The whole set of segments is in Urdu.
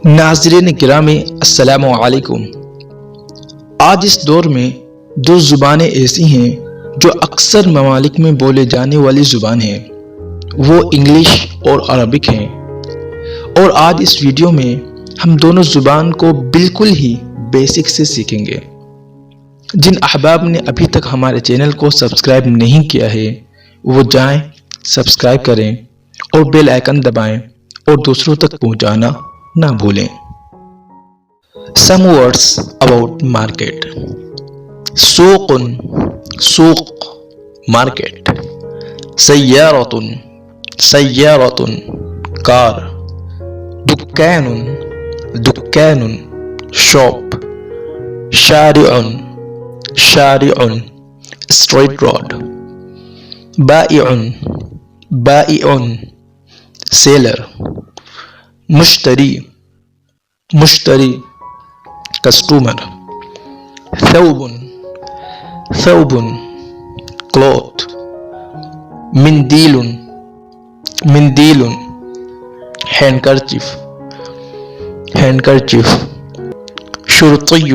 ناظرین گرامی السلام علیکم۔ آج اس دور میں دو زبانیں ایسی ہیں جو اکثر ممالک میں بولے جانے والی زبان ہیں، وہ انگلش اور عربک ہیں۔ اور آج اس ویڈیو میں ہم دونوں زبان کو بالکل ہی بیسک سے سیکھیں گے۔ جن احباب نے ابھی تک ہمارے چینل کو سبسکرائب نہیں کیا ہے وہ جائیں سبسکرائب کریں اور بیل آئیکن دبائیں اور دوسروں تک پہنچانا نہ بھولیں۔ Some words about market. سوق سوق market. سيارة سيارة car. دكان دكان shop. Sharae Sharae street road. بائع بائع seller. مشتری مشتری customer. ثوب ثوب cloth. منديل منديل handkerchief handkerchief. شرطي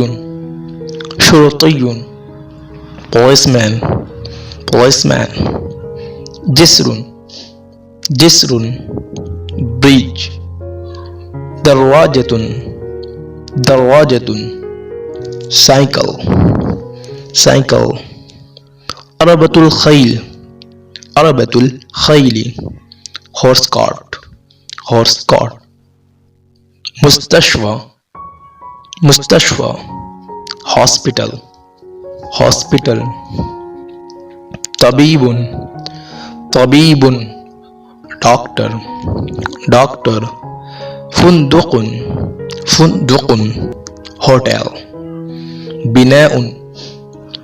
شرطي policeman policeman. جسر جسر bridge. دراجة دراجة cycle cycle. عربة الخيل عربة الخيل horse cart horse cart. مستشفى مستشفى hospital hospital. طبيب طبيب doctor doctor. فندق فندق hotel. بناء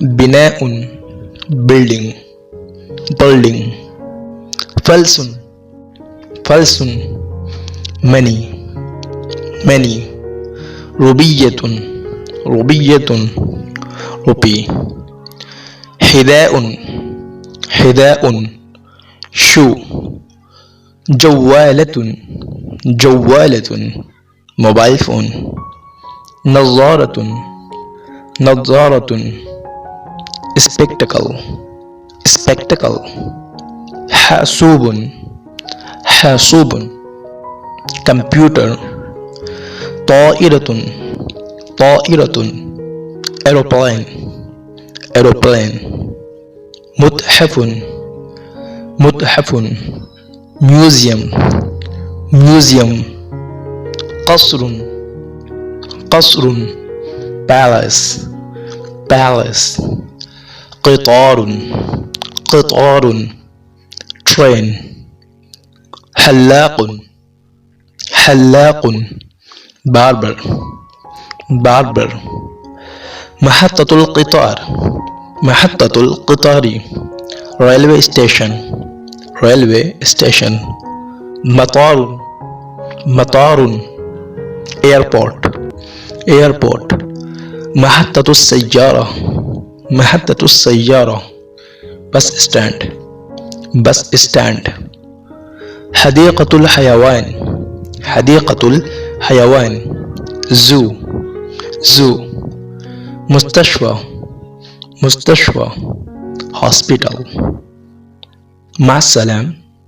بناء building building. فلس فلس money money. ربية ربية ربي. حذاء حذاء shoe. جوالة جوالة موبايل فون. نظارة نظارة spectacle spectacle. حاسوب حاسوب computer. طائرة طائرة aeroplane aeroplane. متحف متحف museum museum. قصر قصر palace palace. قطار قطار train. حلاق حلاق barber barber. محطة القطار محطة القطار railway station railway station. مطار مطار airport airport. محطة السيارة محطة السيارة bus stand bus stand. Hadiqat الحيوان Hadiqat الحيوان zoo zoo. مستشفى مستشفى hospital. مع السلامة.